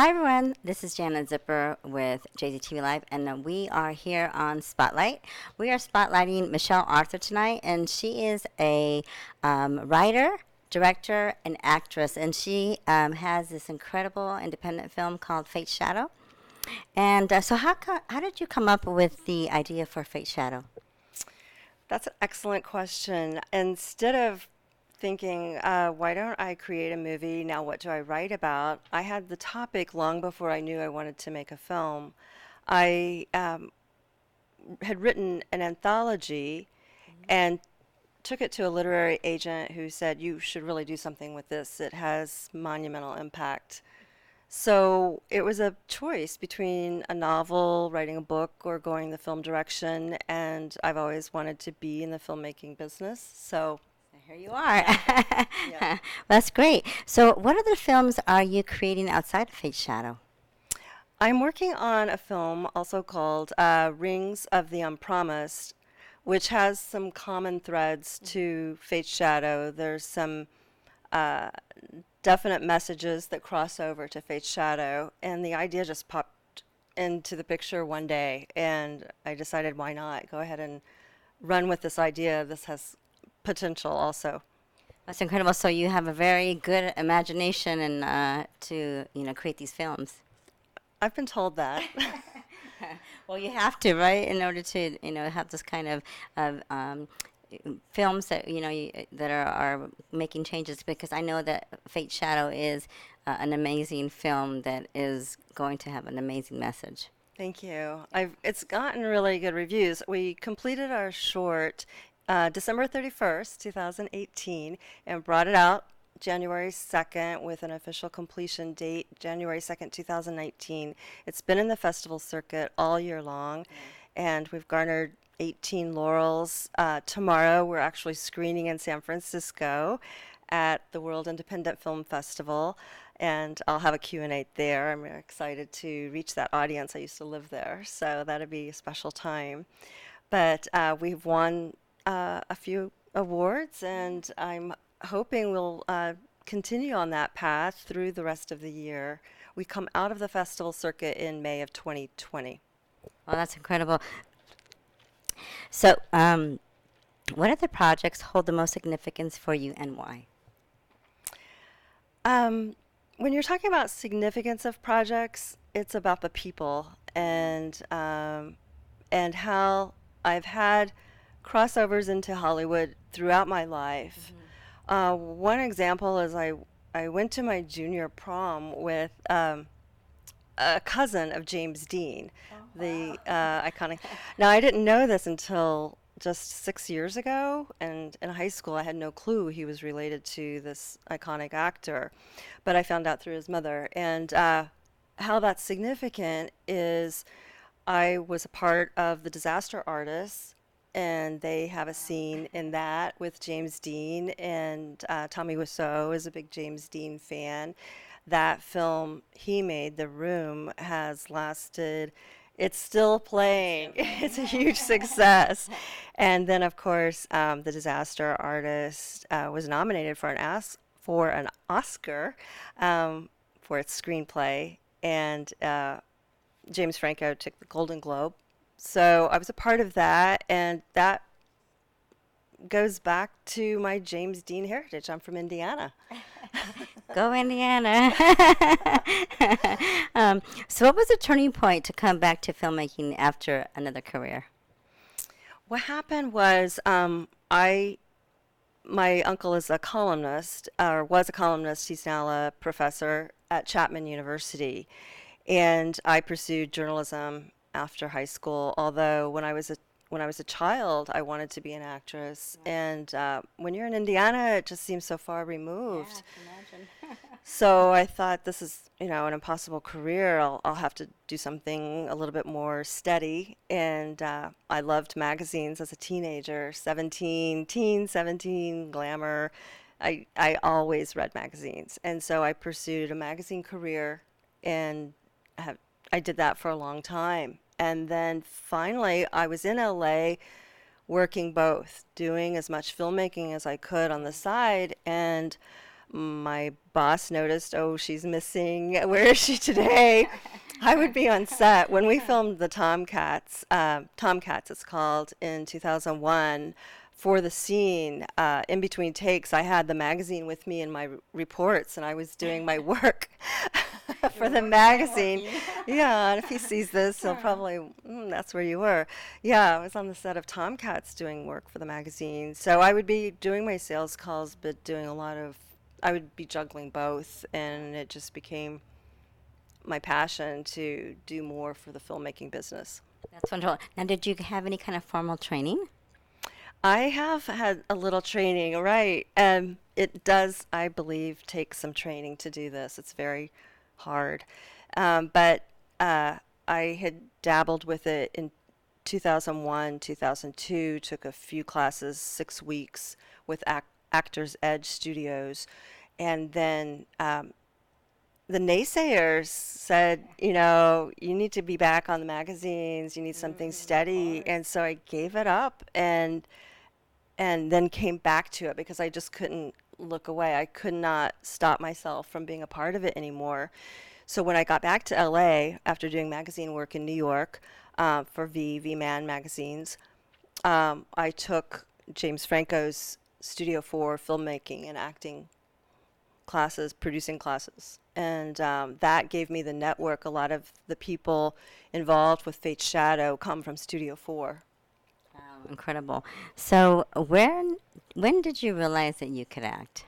Hi everyone, this is Janet Zipper with JZTVlive, and we are here on Spotlight. We are spotlighting Michelle Arthur tonight, and she is a writer, director, and actress, and she has this incredible independent film called Fate Shadow. And so, how did you come up with the idea for Fate Shadow? That's an excellent question. Instead of thinking, why don't I create a movie? Now, what do I write about? I had the topic long before I knew I wanted to make a film. I had written an anthology and took it to a literary agent who said, you should really do something with this. It has monumental impact. So it was a choice between a novel, writing a book, or going the film direction. And I've always wanted to be in the filmmaking business. So Here you are. yeah, yeah. That's great. So, what other films are you creating outside of Fate Shadow? I'm working on a film also called Rings of the Unpromised, which has some common threads to Fate's Shadow. There's some uh, definite messages that cross over to Fate's Shadow, and the idea just popped into the picture one day, and I decided why not go ahead and run with this idea. This has potential also. That's incredible. So you have a very good imagination and to create these films. I've been told that. Well, you have to, right, in order to have this kind of films that that are making changes. Because I know that Fate Shadow is an amazing film that is going to have an amazing message. Thank you. It's gotten really good reviews. We completed our short December 31st, 2018, and brought it out January 2nd with an official completion date, January 2nd, 2019. It's been in the festival circuit all year long, and we've garnered 18 laurels. Tomorrow, we're actually screening in San Francisco at the World Independent Film Festival, and I'll have a Q&A there. I'm excited to reach that audience. I used to live there, so that'll be a special time. But we've won a few awards, and I'm hoping we'll continue on that path through the rest of the year. We come out of the festival circuit in May of 2020. Oh, that's incredible. So, what other projects hold the most significance for you and why? Um, when you're talking about significance of projects, it's about the people and how I've had crossovers into Hollywood throughout my life. One example is I went to my junior prom with a cousin of James Dean, the iconic. Now, I didn't know this until just 6 years ago, and in high school, I had no clue he was related to this iconic actor, but I found out through his mother. And how that's significant is I was a part of the Disaster Artists, and they have a scene in that with James Dean, and Tommy Wiseau is a big James Dean fan. That film he made, The Room, has lasted. It's still playing. It's a huge success. And then, of course, The Disaster Artist was nominated for an Oscar for its screenplay, and James Franco took the Golden Globe. So I was a part of that, and that goes back to my James Dean heritage. I'm from Indiana. Go Indiana. So, what was the turning point to come back to filmmaking after another career? What happened was I my uncle is a columnist, or was a columnist. He's now a professor at Chapman University, and I pursued journalism after high school. Although when I was a child, I wanted to be an actress, and when you're in Indiana, it just seems so far Yeah, removed. I can imagine. So I thought this is, an impossible career. I'll have to do something a little bit more steady. And I loved magazines as a teenager, 17, Glamour. I always read magazines. And so I pursued a magazine career and have, I did that for a long time. And then finally, I was in LA working both, doing as much filmmaking as I could on the side. And my boss noticed, oh, she's missing. Where is she today? I would be on set when we filmed the Tomcats it's called, in 2001. For the scene, in between takes, I had the magazine with me in my reports, and I was doing my work for the magazine. Yeah, and if he sees this, he'll probably, that's where you were. Yeah, I was on the set of Tomcats doing work for the magazine. So I would be doing my sales calls, but doing a lot of, I would be juggling both, and it just became my passion to do more for the filmmaking business. That's wonderful. Now, did you have any kind of formal training? I have had a little training, right? And it does, I believe, take some training to do this. It's very hard. But I had dabbled with it in 2001, 2002, took a few classes, 6 weeks with Actors Edge Studios. And then the naysayers said, you need to be back on the magazines, you need something steady. And so I gave it up and then came back to it because I just couldn't look away. I could not stop myself from being a part of it anymore. So when I got back to LA after doing magazine work in New York for V-Man magazines, I took James Franco's Studio 4 filmmaking and acting classes, producing classes. And that gave me the network. A lot of the people involved with Fate's Shadow come from Studio 4. Incredible. So when did you realize that you could act?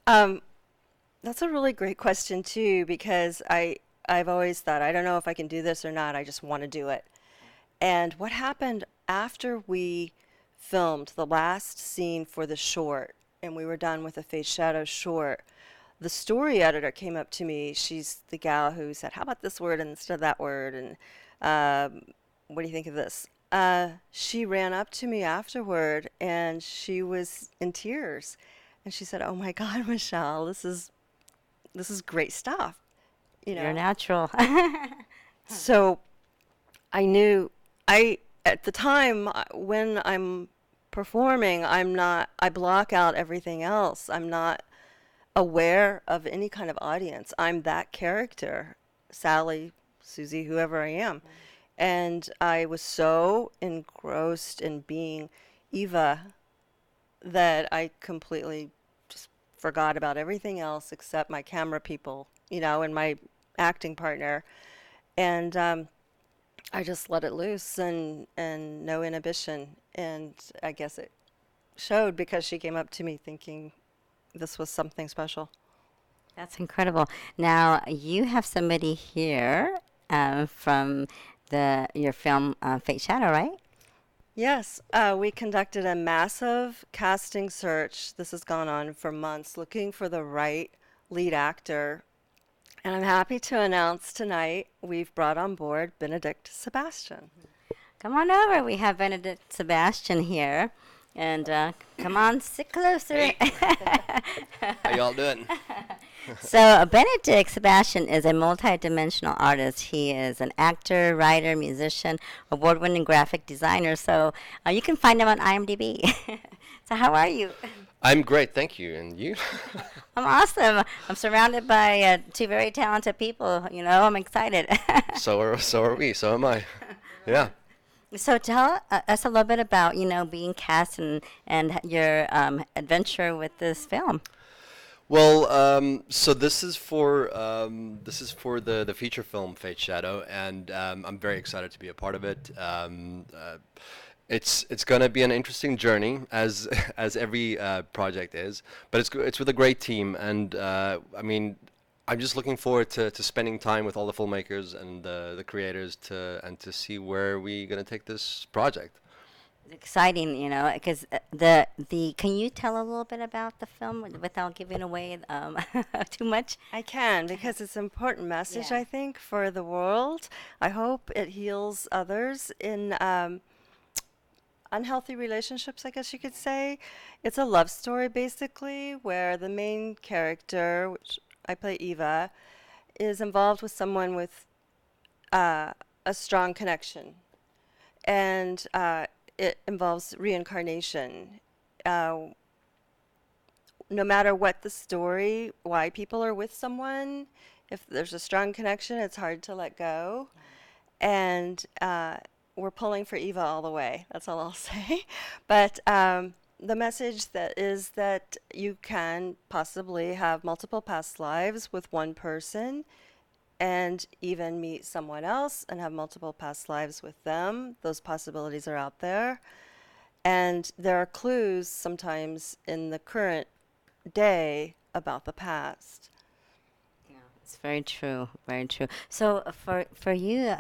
That's a really great question too, because I've always thought, I don't know if I can do this or not, I just want to do it. And what happened after we filmed the last scene for the short, and we were done with the Fate's Shadow short, the story editor came up to me. She's the gal who said, how about this word instead of that word? And what do you think of this? She ran up to me afterward, and she was in tears. And she said, oh my God, Michelle, this is great stuff. You're natural. So I knew, at the time when I'm performing, I block out everything else. I'm not aware of any kind of audience. I'm that character, Sally, Susie, whoever I am. And I was so engrossed in being Eva that I completely just forgot about everything else except my camera people, and my acting partner. And I just let it loose and no inhibition. And I guess it showed because she came up to me thinking this was something special. That's incredible. Now, you have somebody here from your film Fate Shadow, right? Yes, we conducted a massive casting search. This has gone on for months, looking for the right lead actor. And I'm happy to announce tonight we've brought on board Benedikt Sebastian. Come on over. We have Benedikt Sebastian here. And come on, sit closer. How y'all doing? So Benedikt Sebastian is a multidimensional artist. He is an actor, writer, musician, award-winning graphic designer. So you can find him on IMDb. So how are you? I'm great, thank you. And you? I'm awesome. I'm surrounded by two very talented people. I'm excited. So are we. So am I. Yeah. So tell us a little bit about, being cast and your adventure with this film. Well, so this is for the feature film Fate Shadow, and I'm very excited to be a part of it. It's gonna be an interesting journey, as every project is, but it's with a great team, and I'm just looking forward to spending time with all the filmmakers and the creators to see where we're gonna take this project. It's exciting, because can you tell a little bit about the film without giving away too much? I can, because it's an important message, I think, for the world. I hope it heals others in unhealthy relationships, I guess you could say. It's a love story, basically, where the main character, which I play Eva, is involved with someone with a strong connection. And it involves reincarnation. no matter what the story, why people are with someone, if there's a strong connection, it's hard to let go. And we're pulling for Eva all the way. That's all I'll say. But the message that is that you can possibly have multiple past lives with one person and even meet someone else and have multiple past lives with them. Those possibilities are out there. And there are clues sometimes in the current day about the past. Yeah, it's very true, very true. So for you,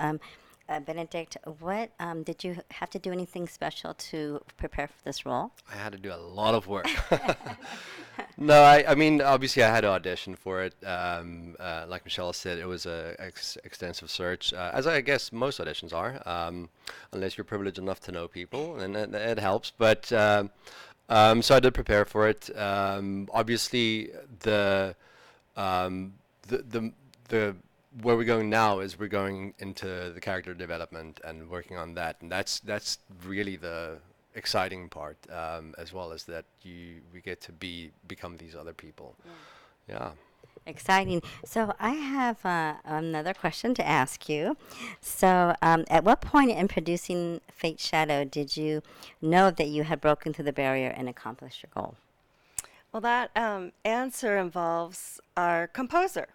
Benedict, what did you have to do anything special to prepare for this role? I had to do a lot of work. No, I mean, obviously I had to audition for it. Like Michelle said, it was a extensive search, as I guess most auditions are, unless you're privileged enough to know people, and it helps. But so I did prepare for it. Obviously, the where we're going now is we're going into the character development and working on that, and that's really the exciting part, as well as that we get to become these other people. Yeah. Exciting. So I have another question to ask you. So at what point in producing Fate Shadow did you know that you had broken through the barrier and accomplished your goal? Well, that answer involves our composer.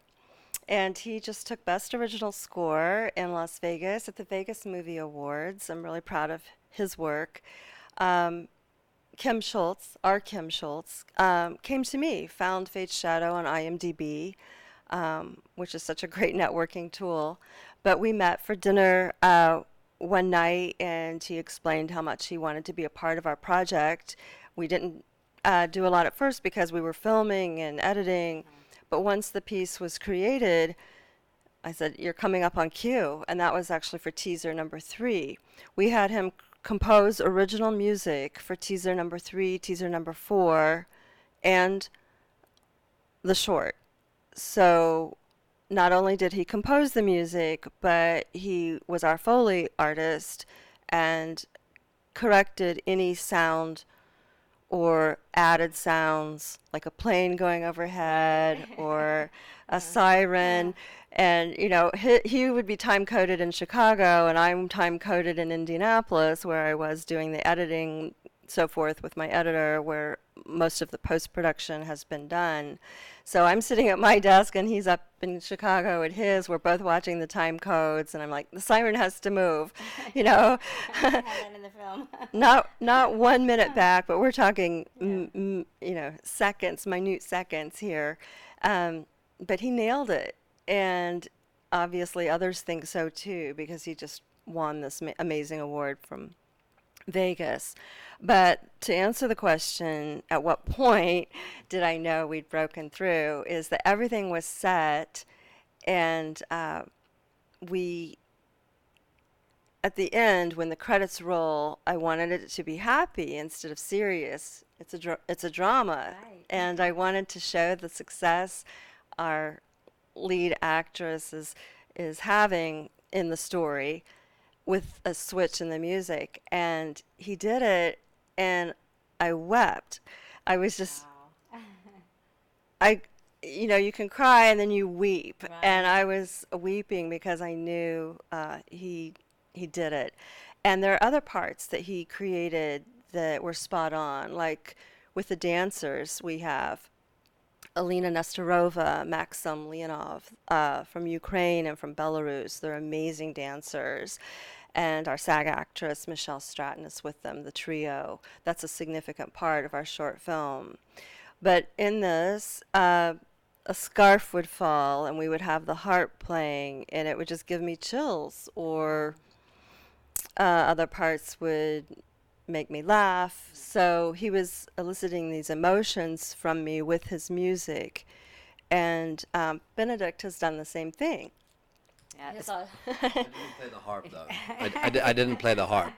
And he just took Best Original Score in Las Vegas at the Vegas Movie Awards. I'm really proud of his work. Kim Schultz, came to me, found Fate's Shadow on IMDb, which is such a great networking tool. But we met for dinner one night, and he explained how much he wanted to be a part of our project. We didn't do a lot at first because we were filming and editing. But once the piece was created, I said, "You're coming up on cue." And that was actually for teaser number 3. We had him compose original music for teaser number 3, teaser number 4, and the short. So not only did he compose the music, but he was our Foley artist and corrected any sound or added sounds like a plane going overhead or a siren. And, you know, he would be time coded in Chicago, and I'm time coded in Indianapolis, where I was doing the editing, so forth, with my editor, where most of the post production has been done. So I'm sitting at my desk, and he's up in Chicago at his. We're both watching the time codes, and I'm like, the siren has to move, you know. That in the film. Not 1 minute back, but we're talking, you know, seconds, minute seconds here. But he nailed it. And obviously others think so too, because he just won this amazing award from Vegas. But to answer the question, at what point did I know we'd broken through, is that everything was set, and we, at the end, when the credits roll, I wanted it to be happy instead of serious. It's a drama. Right. And I wanted to show the success our lead actress is having in the story with a switch in the music. And he did it, and I wept. I was just, wow. You know, you can cry and then you weep. Right. And I was weeping because I knew he did it. And there are other parts that he created that were spot on, like with the dancers we have. Alina Nestorova, Maxim Leonov from Ukraine and from Belarus. They're amazing dancers. And our SAG actress, Michelle Stratton, is with them, the trio. That's a significant part of our short film. But in this, a scarf would fall, and we would have the harp playing, and it would just give me chills. Or other parts would make me laugh. So he was eliciting these emotions from me with his music. And Benedikt has done the same thing. Yeah, I didn't play the harp, though. I didn't play the harp.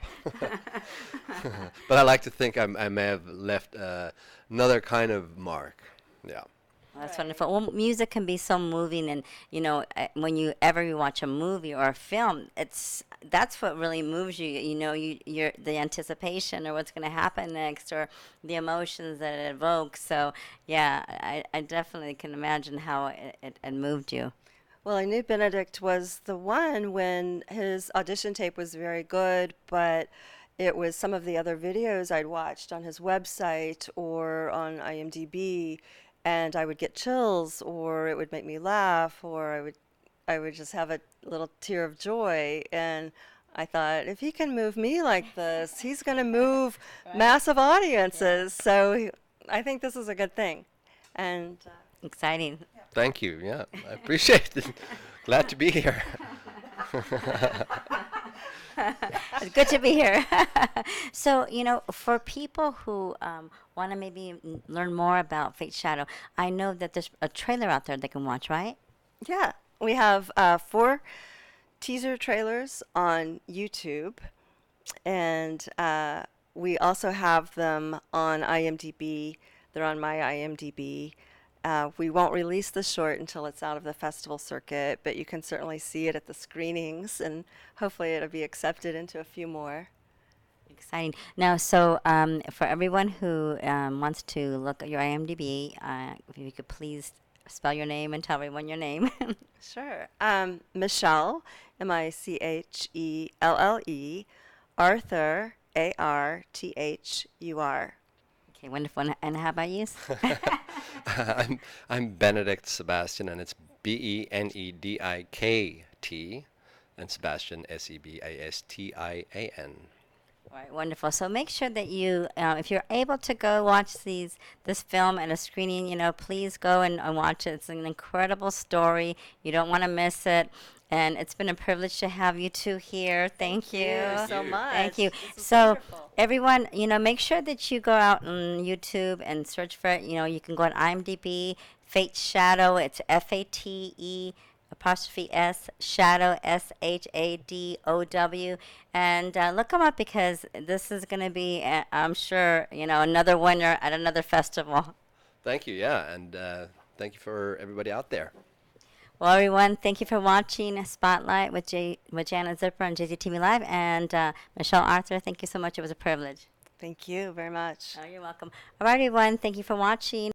But I like to think I may have left another kind of mark. Yeah. That's wonderful. Well, music can be so moving, and when you ever you watch a movie or a film, that's what really moves you. You're the anticipation or what's going to happen next, or the emotions that it evokes. So, yeah, I definitely can imagine how it moved you. Well, I knew Benedict was the one when his audition tape was very good, but it was some of the other videos I'd watched on his website or on IMDb, and I would get chills, or it would make me laugh, or I would just have a little tear of joy. And I thought, if he can move me like this, he's going to move massive audiences. So I think this is a good thing. And Exciting. Thank you. Yeah, I appreciate it. Glad to be here. It's good to be here. So, for people who want to maybe learn more about Fate Shadow, I know that there's a trailer out there they can watch, right? yeah, we have 4 teaser trailers on YouTube, and we also have them on IMDb. They're on my IMDb. We won't release the short until it's out of the festival circuit, but you can certainly see it at the screenings, and hopefully it'll be accepted into a few more. Exciting. Now, so for everyone who wants to look at your IMDb, if you could please spell your name and tell everyone your name. Sure. Michelle, Michelle, Arthur, Arthur. Okay, wonderful. And how about you? I'm Benedikt Sebastian, and it's Benedikt, and Sebastian Sebastian. All right, wonderful. So make sure that you, if you're able to go watch this film at a screening, please go and watch it. It's an incredible story. You don't want to miss it. And it's been a privilege to have you two here. Thank you. So much. Thank you. This is So wonderful. everyone, make sure that you go out on YouTube and search for it. You can go on IMDb, Fate Shadow. It's FATE apostrophe S Shadow SHADOW, and look them up because this is going to be, I'm sure, another winner at another festival. Thank you. Yeah, and thank you for everybody out there. Well, everyone, thank you for watching Spotlight with Janet Zipper on JZTVlive, and Michelle Arthur. Thank you so much. It was a privilege. Thank you very much. Oh, you're welcome. All right, everyone. Thank you for watching.